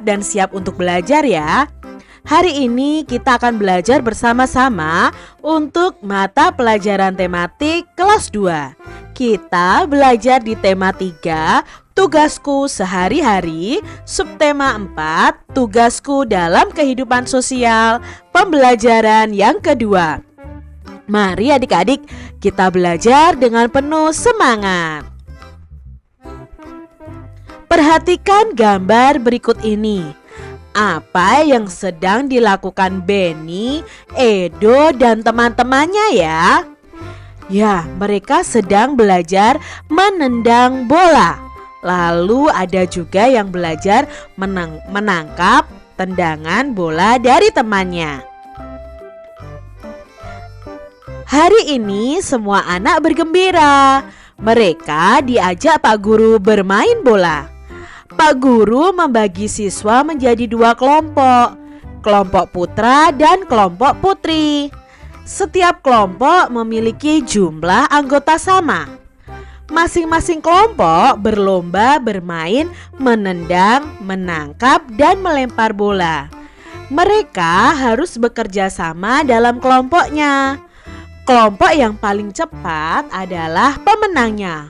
dan siap untuk belajar ya. Hari ini kita akan belajar bersama-sama untuk mata pelajaran tematik kelas 2. Kita belajar di tema 3, tugasku sehari-hari, subtema 4, tugasku dalam kehidupan sosial, pembelajaran yang kedua. Mari adik-adik kita belajar dengan penuh semangat. Perhatikan gambar berikut ini. Apa yang sedang dilakukan Benny, Edo, dan teman-temannya ya? Ya, mereka sedang belajar menendang bola. Lalu ada juga yang belajar menangkap tendangan bola dari temannya. Hari ini semua anak bergembira. Mereka diajak Pak Guru bermain bola. Pak Guru membagi siswa menjadi 2 kelompok, kelompok putra dan kelompok putri. Setiap kelompok memiliki jumlah anggota sama. Masing-masing kelompok berlomba bermain menendang, menangkap, dan melempar bola. Mereka harus bekerja sama dalam kelompoknya. Kelompok yang paling cepat adalah pemenangnya.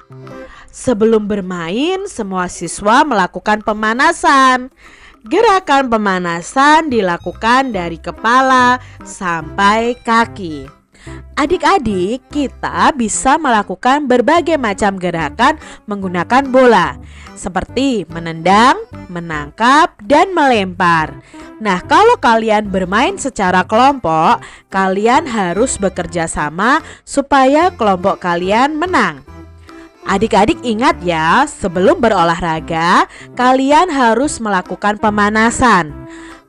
Sebelum bermain, semua siswa melakukan pemanasan. Gerakan pemanasan dilakukan dari kepala sampai kaki. Adik-adik, kita bisa melakukan berbagai macam gerakan menggunakan bola, seperti menendang, menangkap, dan melempar. Nah, kalau kalian bermain secara kelompok, kalian harus bekerja sama supaya kelompok kalian menang. Adik-adik ingat ya, sebelum berolahraga, kalian harus melakukan pemanasan.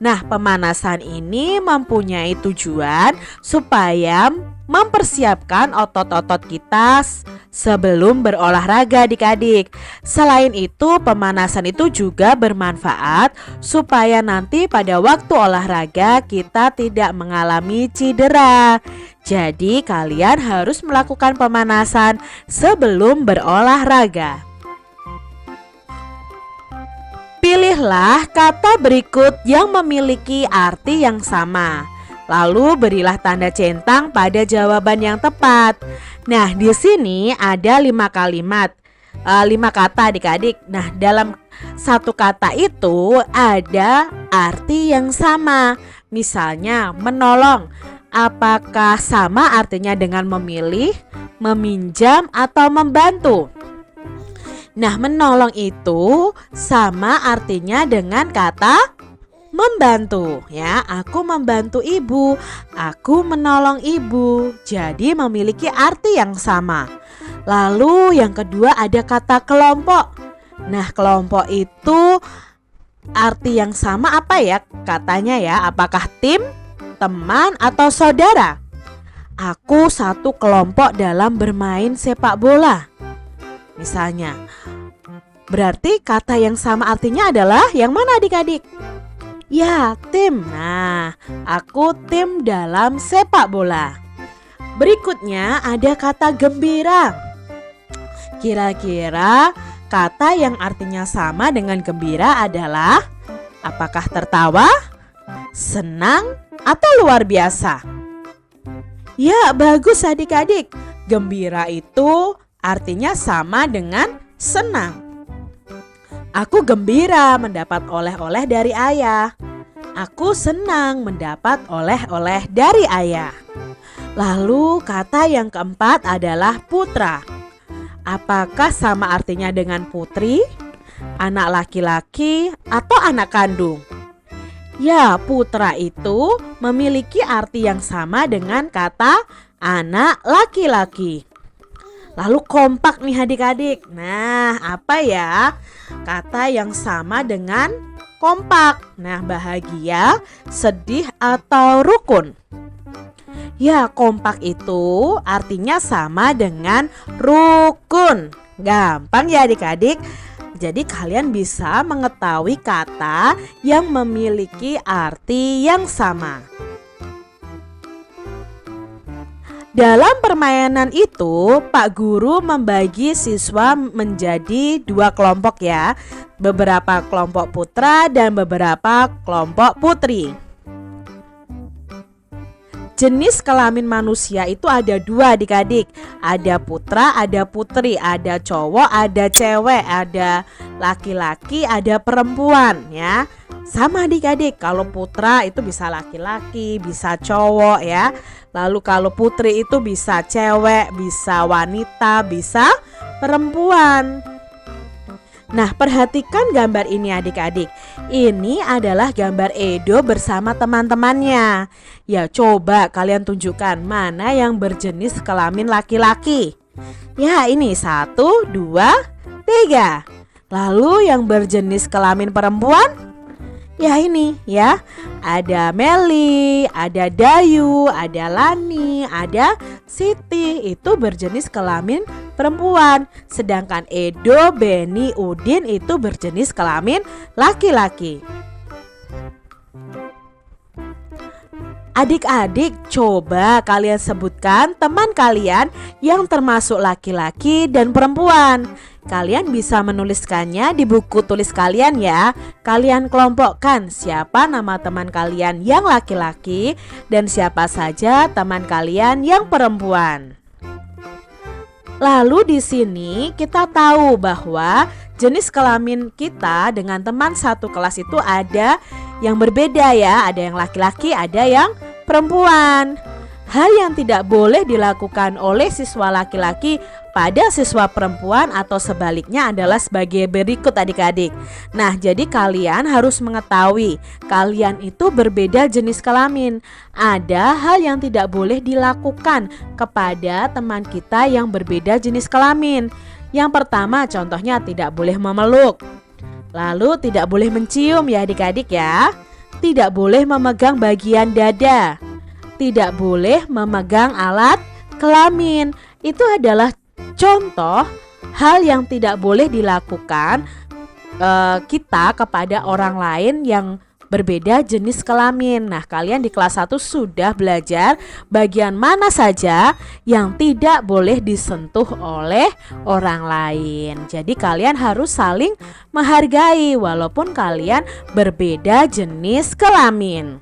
Nah, pemanasan ini mempunyai tujuan supaya mempersiapkan otot-otot kita sebelum berolahraga adik-adik. Selain itu, pemanasan itu juga bermanfaat supaya nanti pada waktu olahraga kita tidak mengalami cedera. Jadi kalian harus melakukan pemanasan sebelum berolahraga. Pilihlah kata berikut yang memiliki arti yang sama. Lalu berilah tanda centang pada jawaban yang tepat. Nah, di sini ada 5 kalimat, 5 kata adik-adik. Nah, dalam satu kata itu ada arti yang sama. Misalnya menolong. Apakah sama artinya dengan memilih, meminjam, atau membantu? Nah, menolong itu sama artinya dengan kata membantu ya. Aku membantu ibu, aku menolong ibu. Jadi memiliki arti yang sama. Lalu yang kedua ada kata kelompok. Nah, kelompok itu arti yang sama apa ya katanya ya? Apakah tim, teman, atau saudara? Aku satu kelompok dalam bermain sepak bola. Misalnya, berarti kata yang sama artinya adalah yang mana adik-adik? Ya, tim. Nah, aku tim dalam sepak bola. Berikutnya ada kata gembira. Kira-kira kata yang artinya sama dengan gembira adalah apakah tertawa, senang, atau luar biasa? Ya, bagus adik-adik. Gembira itu artinya sama dengan senang. Aku gembira mendapat oleh-oleh dari ayah. Aku senang mendapat oleh-oleh dari ayah. Lalu kata yang keempat adalah putra. Apakah sama artinya dengan putri, anak laki-laki, atau anak kandung? Ya, putra itu memiliki arti yang sama dengan kata anak laki-laki. Lalu kompak nih adik-adik. Nah, apa ya kata yang sama dengan kompak? Nah, bahagia, sedih, atau rukun? Ya, kompak itu artinya sama dengan rukun. Gampang ya adik-adik. Jadi kalian bisa mengetahui kata yang memiliki arti yang sama. Dalam permainan itu, Pak Guru membagi siswa menjadi 2 kelompok ya. Beberapa kelompok putra dan beberapa kelompok putri. Jenis kelamin manusia itu ada 2 adik-adik. Ada putra, ada putri, ada cowok, ada cewek, ada laki-laki, ada perempuan ya. Sama adik-adik, kalau putra itu bisa laki-laki, bisa cowok ya. Lalu kalau putri itu bisa cewek, bisa wanita, bisa perempuan. Nah, perhatikan gambar ini adik-adik. Ini adalah gambar Edo bersama teman-temannya. Ya, coba kalian tunjukkan mana yang berjenis kelamin laki-laki. Ya, ini 1, 2, 3. Lalu yang berjenis kelamin perempuan? Ya ini ya, ada Meli, ada Dayu, ada Lani, ada Siti, itu berjenis kelamin perempuan. Sedangkan Edo, Beni, Udin itu berjenis kelamin laki-laki. Adik-adik, coba kalian sebutkan teman kalian yang termasuk laki-laki dan perempuan. Kalian bisa menuliskannya di buku tulis kalian ya. Kalian kelompokkan siapa nama teman kalian yang laki-laki dan siapa saja teman kalian yang perempuan. Lalu di sini kita tahu bahwa jenis kelamin kita dengan teman satu kelas itu ada yang berbeda ya. Ada yang laki-laki, ada yang perempuan. Hal yang tidak boleh dilakukan oleh siswa laki-laki pada siswa perempuan atau sebaliknya adalah sebagai berikut adik-adik. Nah, jadi kalian harus mengetahui kalian itu berbeda jenis kelamin. Ada hal yang tidak boleh dilakukan kepada teman kita yang berbeda jenis kelamin. Yang pertama contohnya tidak boleh memeluk. Lalu tidak boleh mencium ya adik-adik ya. Tidak boleh memegang bagian dada. Tidak boleh memegang alat kelamin. Itu adalah contoh hal yang tidak boleh dilakukan kita kepada orang lain yang berbeda jenis kelamin. Nah, kalian di kelas 1 sudah belajar bagian mana saja yang tidak boleh disentuh oleh orang lain. Jadi kalian harus saling menghargai walaupun kalian berbeda jenis kelamin.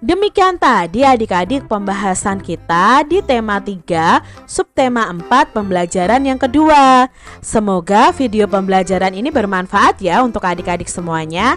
Demikian tadi adik-adik pembahasan kita di tema 3, subtema 4 pembelajaran yang kedua. Semoga video pembelajaran ini bermanfaat ya untuk adik-adik semuanya.